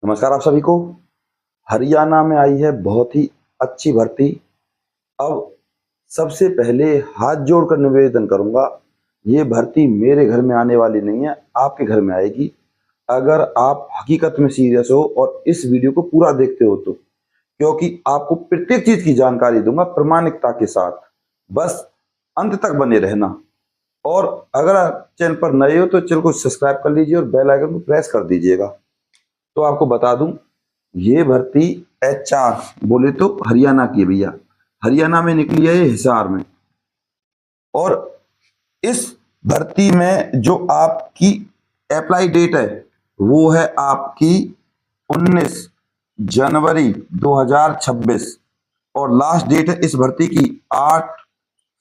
नमस्कार आप सभी को। हरियाणा में आई है बहुत ही अच्छी भर्ती। अब सबसे पहले हाथ जोड़कर निवेदन करूंगा, ये भर्ती मेरे घर में आने वाली नहीं है, आपके घर में आएगी। अगर आप हकीकत में सीरियस हो और इस वीडियो को पूरा देखते हो तो, क्योंकि आपको प्रत्येक चीज की जानकारी दूंगा प्रामाणिकता के साथ। बस अंत तक बने रहना। और अगर आप चैनल पर नए हो तो चैनल को सब्सक्राइब कर लीजिए और बेल आइकन को प्रेस कर दीजिएगा। तो आपको बता दूं, ये भर्ती HR बोले तो हरियाणा की है भैया। हरियाणा में निकली है, ये हिसार में। और इस भर्ती में जो आपकी अप्लाई डेट है वो है आपकी 19 जनवरी 2026 और लास्ट डेट है इस भर्ती की 8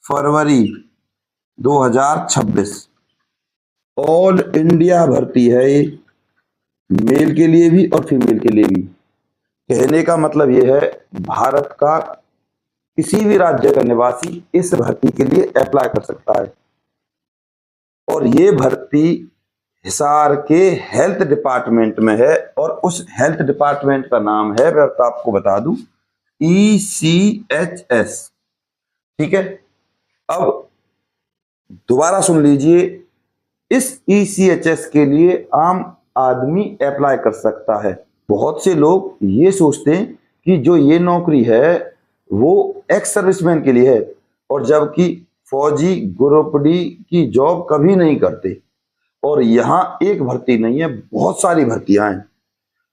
फरवरी 2026। ऑल इंडिया भर्ती है ये, मेल के लिए भी और फीमेल के लिए भी। कहने का मतलब यह है, भारत का किसी भी राज्य का निवासी इस भर्ती के लिए अप्लाई कर सकता है। और ये भर्ती हिसार के हेल्थ डिपार्टमेंट में है और उस हेल्थ डिपार्टमेंट का नाम है, मैं तो आपको बता दूं, ECHS। ठीक है, अब दोबारा सुन लीजिए, इस ECHS के लिए आम आदमी अप्लाई कर सकता है। बहुत से लोग ये सोचते हैं कि जो ये नौकरी है वो एक्स सर्विसमैन के लिए है, और जबकि फौजी ग्रुप डी की जॉब कभी नहीं करते। और यहाँ एक भर्ती नहीं है, बहुत सारी भर्तियां हैं।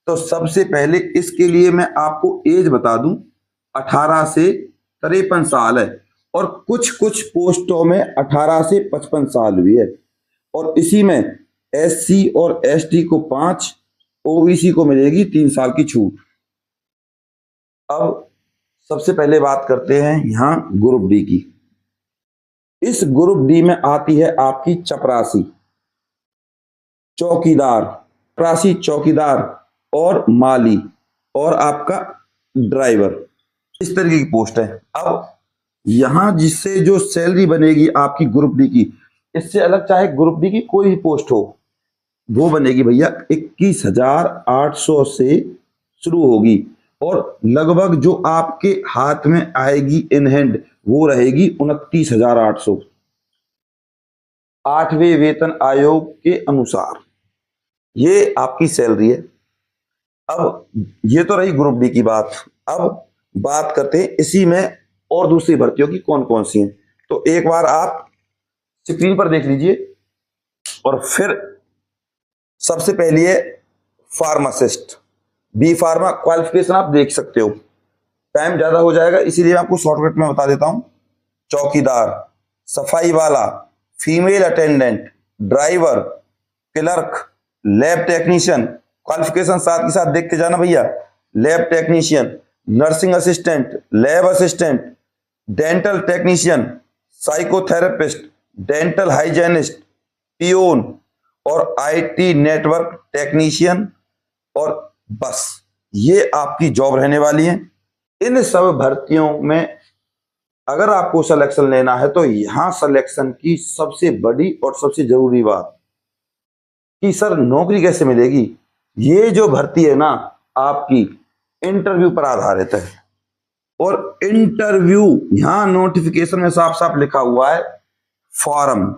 तो सबसे पहले इसके लिए मैं आपको एज बता दूं, 18 से 53 साल है। और कुछ कुछ पोस्टों में 18 से 55 साल भी है। और इसी में SC और ST को 5, OBC को मिलेगी 3 साल की छूट। अब सबसे पहले बात करते हैं यहां ग्रुप डी की। इस ग्रुप डी में आती है आपकी चपरासी, चौकीदार, चपरासी, चौकीदार और माली और आपका ड्राइवर, इस तरीके की पोस्ट है। अब यहां जिससे जो सैलरी बनेगी आपकी ग्रुप डी की, इससे अलग चाहे ग्रुप डी की कोई भी पोस्ट हो, वो बनेगी भैया 21,800 से शुरू होगी। और लगभग जो आपके हाथ में आएगी इन हैंड वो रहेगी 29,800, 8वें वेतन आयोग के अनुसार। ये आपकी सैलरी है। अब ये तो रही ग्रुप डी की बात। अब बात करते हैं इसी में और दूसरी भर्तियों की कौन कौन सी हैं। तो एक बार आप स्क्रीन पर देख लीजिए। और फिर सबसे पहली है फार्मासिस्ट, बी फार्मा, क्वालिफिकेशन आप देख सकते हो। टाइम ज्यादा हो जाएगा इसीलिए आपको शॉर्टकट में बता देता हूं। चौकीदार, सफाई वाला, female attendant, driver, clerk, lab technician, qualification साथ के साथ देखते जाना भैया। Lab technician, nursing assistant, lab assistant, dental technician, psychotherapist, dental hygienist, peon और IT नेटवर्क टेक्नीशियन। और बस ये आपकी जॉब रहने वाली है। इन सब भर्तियों में अगर आपको सिलेक्शन लेना है तो यहां सिलेक्शन की सबसे बड़ी और सबसे जरूरी बात कि सर नौकरी कैसे मिलेगी। ये जो भर्ती है ना आपकी इंटरव्यू पर आधारित है। और इंटरव्यू यहां नोटिफिकेशन में साफ साफ लिखा हुआ है फॉर्म।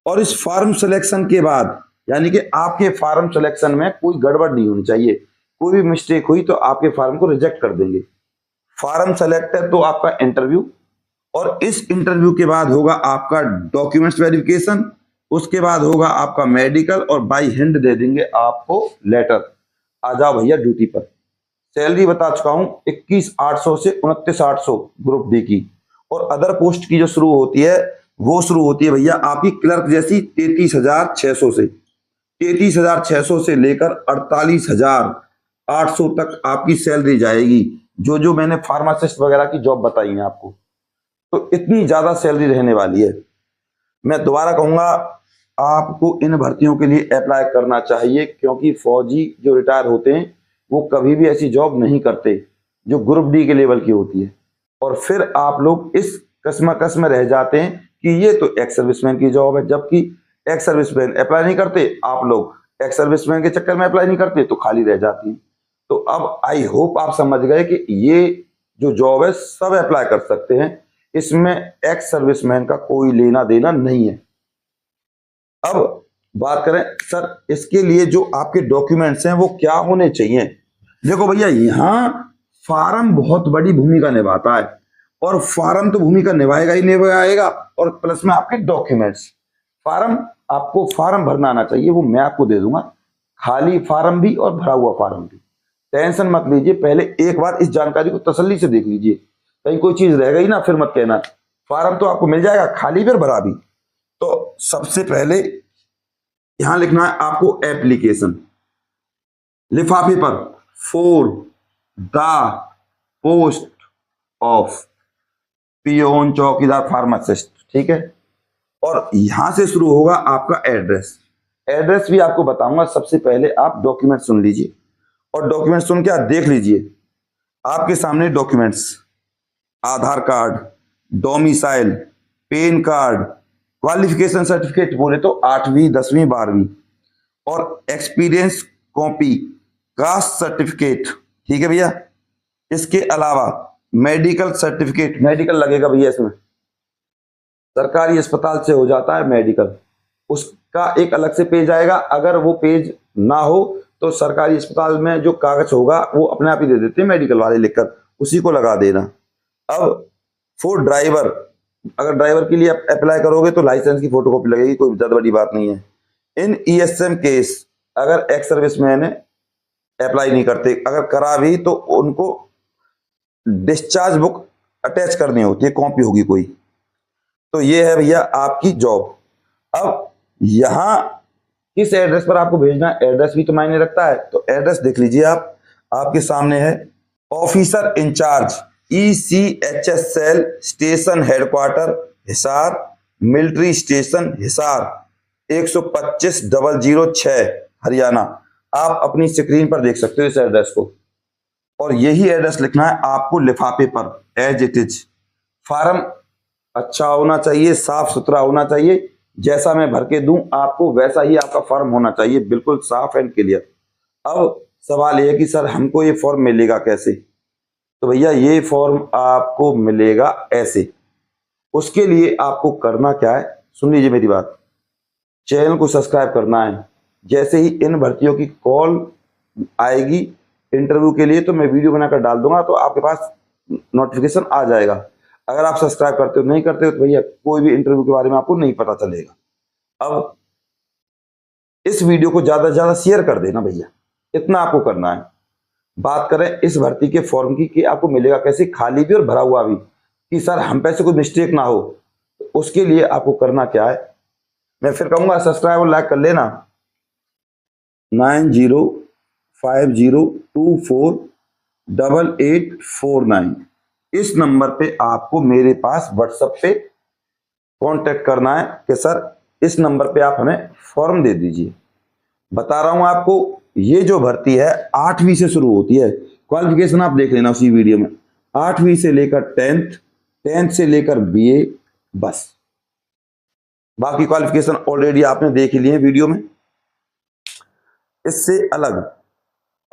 और इस फॉर्म सिलेक्शन के बाद, यानी कि आपके फॉर्म सिलेक्शन में कोई गड़बड़ नहीं होनी चाहिए। कोई भी मिस्टेक हुई तो आपके फॉर्म को रिजेक्ट कर देंगे। फॉर्म सेलेक्ट है तो आपका इंटरव्यू, और इस इंटरव्यू के बाद होगा आपका डॉक्यूमेंट्स वेरिफिकेशन, उसके बाद होगा आपका मेडिकल, और बाई हैंड दे देंगे आपको लेटर, आ जाओ भैया ड्यूटी पर। सैलरी बता चुका हूं, 21,800 से 29,800 ग्रुप डी की। और अदर पोस्ट की जो शुरू होती है वो शुरू होती है भैया आपकी क्लर्क जैसी 33,600 से। 33,600 से लेकर 48,800 तक आपकी सैलरी जाएगी, जो जो मैंने फार्मासिस्ट वगैरह की जॉब बताई है आपको। तो इतनी ज्यादा सैलरी रहने वाली है। मैं दोबारा कहूंगा, आपको इन भर्तियों के लिए अप्लाई करना चाहिए, क्योंकि फौजी जो रिटायर होते हैं वो कभी भी ऐसी जॉब नहीं करते जो ग्रुप डी के लेवल की होती है। और फिर आप लोग इस कश्मकश में रह जाते हैं कि ये तो एक्स सर्विसमैन की जॉब है, जबकि एक्स सर्विसमैन अप्लाई नहीं करते, आप लोग एक्स सर्विसमैन के चक्कर में अप्लाई नहीं करते तो खाली रह जाती हैं। तो अब आई होप आप समझ गए कि ये जो जॉब है सब अप्लाई कर सकते हैं, इसमें एक्स सर्विसमैन का कोई लेना देना नहीं है। अब बात करें सर इसके लिए जो आपके डॉक्यूमेंट्स हैं वो क्या होने चाहिए। देखो भैया यहाँ फार्म बहुत बड़ी भूमिका निभाता है, और फार्म तो भूमिका निभाएगा ही निभाएगा, और प्लस में आपके डॉक्यूमेंट्स। फार्म आपको फॉर्म भरना आना चाहिए, वो मैं आपको दे दूंगा, खाली फार्म भी और भरा हुआ फार्म भी। टेंशन मत लीजिए, पहले एक बार इस जानकारी को तसल्ली से देख लीजिए, कहीं कोई चीज रह गई ना फिर मत कहना। फार्म तो आपको मिल जाएगा, खाली भी और भरा भी। तो सबसे पहले यहां लिखना है आपको एप्लीकेशन, लिफाफे पर for the post of peon, चौकीदार, फार्मासिस्ट, ठीक है। और यहां से शुरू होगा आपका एड्रेस। एड्रेस भी आपको बताऊंगा, सबसे पहले आप डॉक्यूमेंट सुन लीजिए, और डॉक्यूमेंट सुन के आप देख लीजिए आपके सामने documents, Aadhaar card, domicile, PAN card, qualification certificate बोले तो 8वीं 10वीं 12वीं, और एक्सपीरियंस कॉपी, कास्ट सर्टिफिकेट, ठीक है भैया। इसके अलावा मेडिकल सर्टिफिकेट, मेडिकल लगेगा भैया इसमें, सरकारी अस्पताल से हो जाता है मेडिकल, उसका एक अलग से पेज आएगा। अगर वो पेज ना हो तो सरकारी अस्पताल में जो कागज होगा वो अपने आप ही दे देते हैं मेडिकल वाले लिखकर, उसी को लगा देना। अब फॉर ड्राइवर, अगर ड्राइवर के लिए अप्लाई करोगे तो लाइसेंस की फोटोकॉपी लगेगी, कोई ज्यादा बड़ी बात नहीं है। इन ईएसएम केस, अगर एक्स सर्विसमैन अप्लाई नहीं करते, अगर करा भी तो उनको डिस्चार्ज बुक अटैच करनी होती है, कॉपी होगी कोई। तो ये है भैया आपकी जॉब। अब यहां किस एड्रेस पर आपको भेजना है, एड्रेस भी तो मायने रखता है। तो एड्रेस देख लीजिए आप, आपके सामने है officer in charge ECHS cell, station headquarter Hisar, military station Hisar, 125,006 Haryana. आप अपनी स्क्रीन पर देख सकते हो इस एड्रेस को, और यही एड्रेस लिखना है आपको लिफाफे पर एज इट इज। फार्म अच्छा होना चाहिए, साफ सुथरा होना चाहिए, जैसा मैं भर के दूं आपको वैसा ही आपका फॉर्म होना चाहिए, बिल्कुल साफ एंड क्लियर। अब सवाल यह है कि सर हमको ये फॉर्म मिलेगा कैसे। तो भैया ये फॉर्म आपको मिलेगा ऐसे। उसके लिए आपको करना क्या है, सुन लीजिए मेरी बात, चैनल को सब्सक्राइब करना है। जैसे ही इन भर्तियों की कॉल आएगी इंटरव्यू के लिए तो मैं वीडियो बनाकर डाल दूंगा, तो आपके पास नोटिफिकेशन आ जाएगा। अगर आप सब्सक्राइब करते हो नहीं करते हो तो भैया कोई भी इंटरव्यू के बारे में आपको नहीं पता चलेगा। अब इस वीडियो को ज्यादा से ज्यादा शेयर कर देना भैया, इतना आपको करना है। बात करें इस भर्ती के फॉर्म की कि आपको मिलेगा कैसे, खाली भी और भरा हुआ भी, कि सर हम पे से कोई मिस्टेक ना हो। तो उसके लिए आपको करना क्या है, मैं फिर कहूंगा सब्सक्राइब और लाइक कर लेना। 9050248849 इस नंबर पे आपको मेरे पास व्हाट्सएप पे कांटेक्ट करना है कि सर इस नंबर पे आप हमें फॉर्म दे दीजिए। बता रहा हूं आपको, ये जो भर्ती है 8वीं से शुरू होती है। क्वालिफिकेशन आप देख लेना उसी वीडियो में, 8वीं से लेकर 10th से लेकर BA, बस बाकी क्वालिफिकेशन ऑलरेडी आपने देख ही लिए वीडियो में। इससे अलग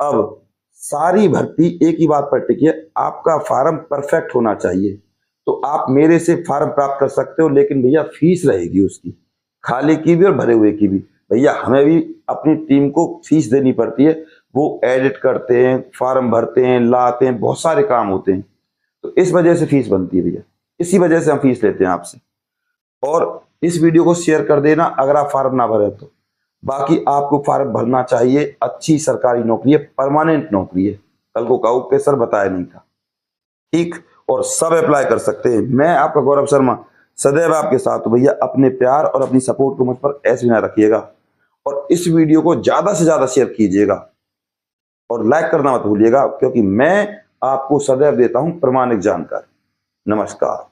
अब सारी भर्ती एक ही बात पर टिकी है, आपका फार्म परफेक्ट होना चाहिए। तो आप मेरे से फार्म प्राप्त कर सकते हो, लेकिन भैया फीस रहेगी उसकी, खाली की भी और भरे हुए की भी। भैया हमें भी अपनी टीम को फीस देनी पड़ती है, वो एडिट करते हैं, फार्म भरते हैं, लाते हैं, बहुत सारे काम होते हैं, तो इस वजह से फीस बनती है भैया, इसी वजह से हम फीस लेते हैं आपसे। और इस वीडियो को शेयर कर देना अगर आप फार्म ना भरे तो। बाकी आपको फार्म भरना चाहिए, अच्छी सरकारी नौकरी है, परमानेंट नौकरी है, कल को कहो के सर बताया नहीं था, ठीक। और सब अप्लाई कर सकते हैं। मैं आपका गौरव शर्मा सदैव आपके साथ हूं भैया। अपने प्यार और अपनी सपोर्ट को मुझ पर ऐसे ना रखिएगा, और इस वीडियो को ज्यादा से ज्यादा शेयर कीजिएगा और लाइक करना मत भूलिएगा, क्योंकि मैं आपको सदैव देता हूं प्रामाणिक जानकारी। नमस्कार।